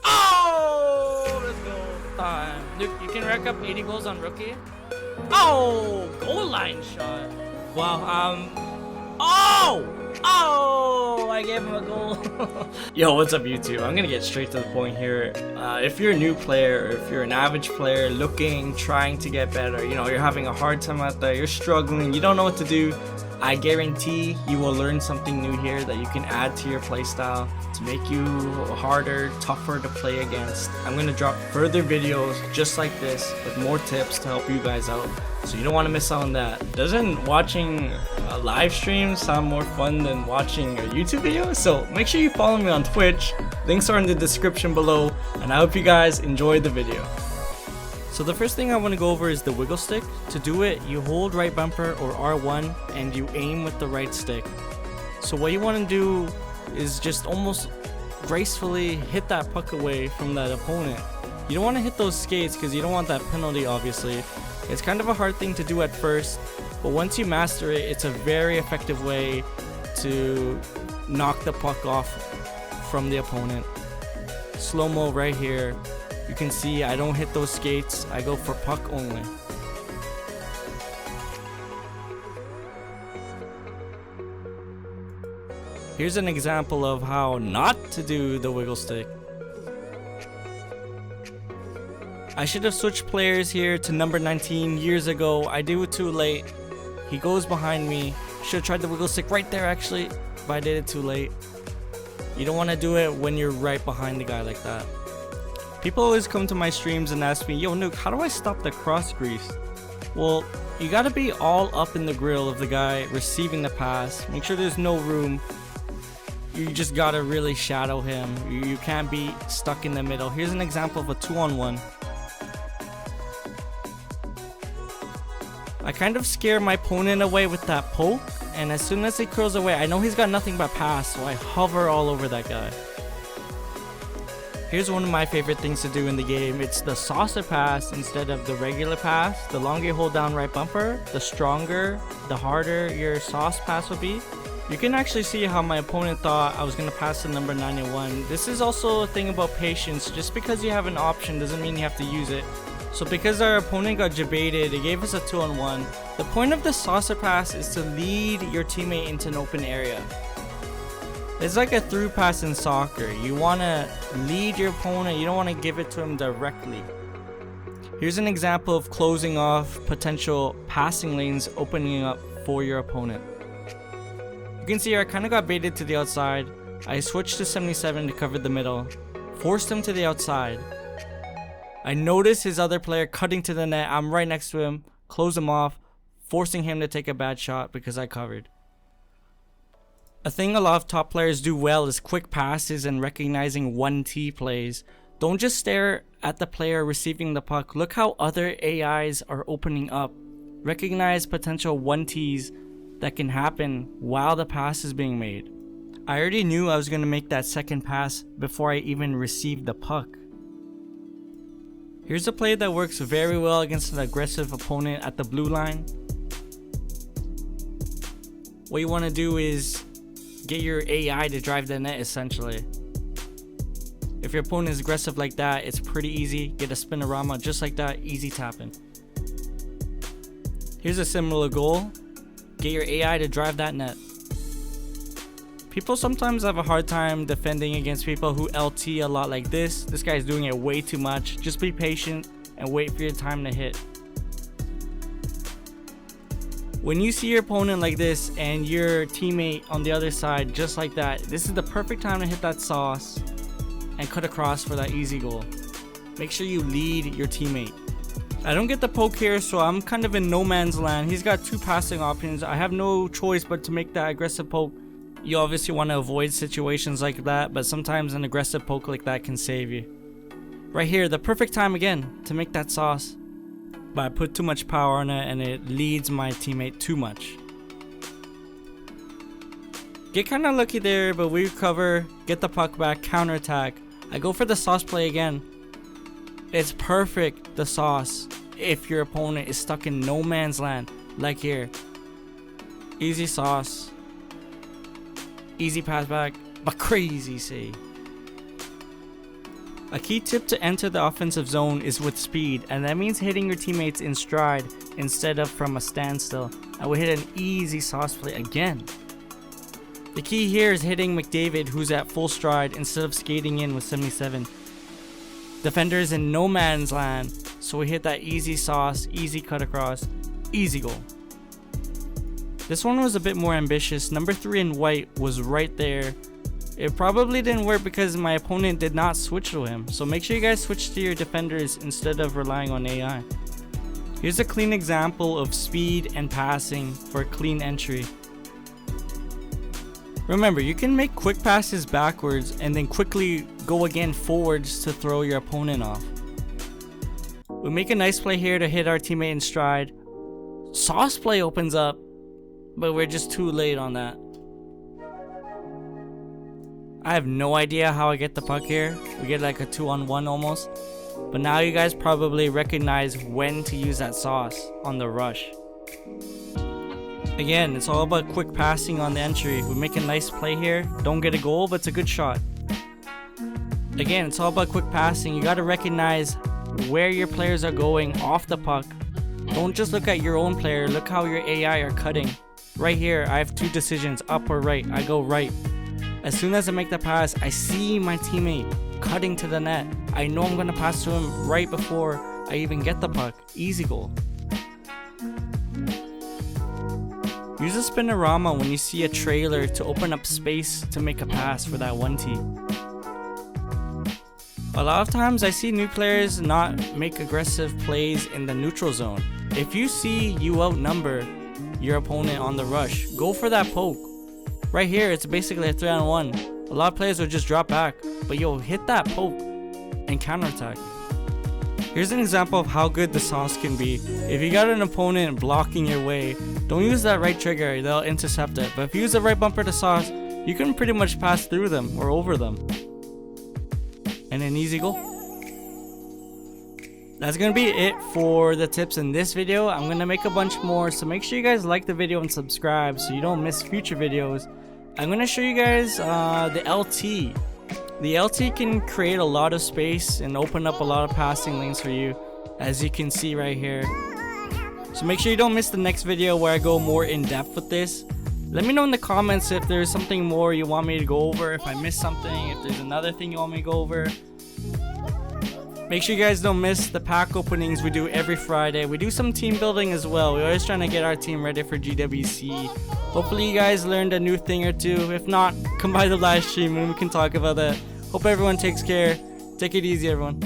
Oh, let's go. Time. Luke, you can rack up 80 goals on rookie. Oh, goal line shot. Wow. Oh, I gave him a goal. Yo, what's up, YouTube? I'm gonna get straight to the point here. If you're a new player, or if you're an average player trying to get better, you're having a hard time out there, you're struggling, you don't know what to do, I guarantee you will learn something new here that you can add to your playstyle to make you harder, tougher to play against. I'm going to drop further videos just like this with more tips to help you guys out, so you don't want to miss out on that. Doesn't watching a live stream sound more fun than watching a YouTube video? So make sure you follow me on Twitch. Links are in the description below, and I hope you guys enjoyed the video. So the first thing I want to go over is the wiggle stick. To do it, you hold right bumper or R1 and you aim with the right stick. So what you want to do is just almost gracefully hit that puck away from that opponent. You don't want to hit those skates because you don't want that penalty, obviously. It's kind of a hard thing to do at first, but once you master it, it's a very effective way to knock the puck off from the opponent. Slow-mo right here. You can see I don't hit those skates, I go for puck only. Here's an example of how not to do the wiggle stick. I should have switched players here to number 19 years ago. I do it too late. He goes behind me. Should have tried the wiggle stick right there actually, but I did it too late. You don't want to do it when you're right behind the guy like that. People always come to my streams and ask me, yo Nuke, how do I stop the cross grease? Well, you gotta be all up in the grill of the guy receiving the pass. Make sure there's no room. You just gotta really shadow him. You can't be stuck in the middle. Here's an example of a 2-on-1. I kind of scare my opponent away with that poke, and as soon as he curls away, I know he's got nothing but pass, so I hover all over that guy. Here's one of my favorite things to do in the game. It's the saucer pass instead of the regular pass. The longer you hold down right bumper, the stronger, the harder your sauce pass will be. You can actually see how my opponent thought I was going to pass the number 91. This is also a thing about patience. Just because you have an option doesn't mean you have to use it. So because our opponent got jebaited, it gave us a 2-on-1. The point of the saucer pass is to lead your teammate into an open area. It's like a through pass in soccer. You want to lead your opponent, you don't want to give it to him directly. Here's an example of closing off potential passing lanes, opening up for your opponent. You can see here I kind of got baited to the outside. I switched to 77 to cover the middle, forced him to the outside. I noticed his other player cutting to the net. I'm right next to him, close him off, forcing him to take a bad shot because I covered. A thing a lot of top players do well is quick passes and recognizing 1T plays. Don't just stare at the player receiving the puck. Look how other AIs are opening up. Recognize potential 1Ts that can happen while the pass is being made. I already knew I was going to make that second pass before I even received the puck. Here's a play that works very well against an aggressive opponent at the blue line. What you want to do is get your AI to drive the net essentially. If your opponent is aggressive like that, it's pretty easy. Get a spinorama just like that, easy tapping. Here's a similar goal. Get your AI to drive that net. People sometimes have a hard time defending against people who LT a lot like this. This guy's doing it way too much. Just be patient and wait for your time to hit. When you see your opponent like this and your teammate on the other side just like that, this is the perfect time to hit that sauce and cut across for that easy goal. Make sure you lead your teammate. I don't get the poke here, so I'm kind of in no man's land. He's got two passing options. I have no choice but to make that aggressive poke. You obviously want to avoid situations like that, but sometimes an aggressive poke like that can save you. Right here, the perfect time again to make that sauce. But I put too much power on it and it leads my teammate too much. Get kind of lucky there, but we recover, get the puck back, counterattack. I go for the sauce play again. It's perfect, the sauce, if your opponent is stuck in no man's land, like here. Easy sauce. Easy pass back, but crazy say. A key tip to enter the offensive zone is with speed, and that means hitting your teammates in stride instead of from a standstill. And we hit an easy sauce play again. The key here is hitting McDavid, who's at full stride, instead of skating in with 77. Defenders in no man's land, so we hit that easy sauce, easy cut across, easy goal. This one was a bit more ambitious. Number 3 in white was right there. It probably didn't work because my opponent did not switch to him, so make sure you guys switch to your defenders instead of relying on AI. Here's a clean example of speed and passing for a clean entry. Remember, you can make quick passes backwards and then quickly go again forwards to throw your opponent off. We make a nice play here to hit our teammate in stride. Sauce play opens up, but we're just too late on that. I have no idea how I get the puck here. We get like a 2-on-1 almost. But now you guys probably recognize when to use that sauce on the rush. Again, it's all about quick passing on the entry. We make a nice play here. Don't get a goal, but it's a good shot. Again, it's all about quick passing. You got to recognize where your players are going off the puck. Don't just look at your own player. Look how your AI are cutting. Right here, I have 2 decisions, up or right. I go right. As soon as I make the pass, I see my teammate cutting to the net. I know I'm going to pass to him right before I even get the puck. Easy goal. Use a spinorama when you see a trailer to open up space to make a pass for that 1T. A lot of times I see new players not make aggressive plays in the neutral zone. If you see you outnumber your opponent on the rush, go for that poke. Right here, it's basically a 3-on-1. A lot of players will just drop back, but you'll hit that poke and counterattack. Here's an example of how good the sauce can be. If you got an opponent blocking your way, don't use that right trigger, they'll intercept it. But if you use the right bumper to sauce, you can pretty much pass through them or over them. And an easy goal. That's gonna be it for the tips in this video. I'm gonna make a bunch more, so make sure you guys like the video and subscribe so you don't miss future videos. I'm gonna show you guys the LT. The LT can create a lot of space and open up a lot of passing lanes for you, as you can see right here. So make sure you don't miss the next video where I go more in depth with this. Let me know in the comments if there's something more you want me to go over, if I missed something, if there's another thing you want me to go over. Make sure you guys don't miss the pack openings we do every Friday. We do some team building as well. We're always trying to get our team ready for GWC. Hopefully you guys learned a new thing or two. If not, come by the live stream and we can talk about that. Hope everyone takes care. Take it easy, everyone.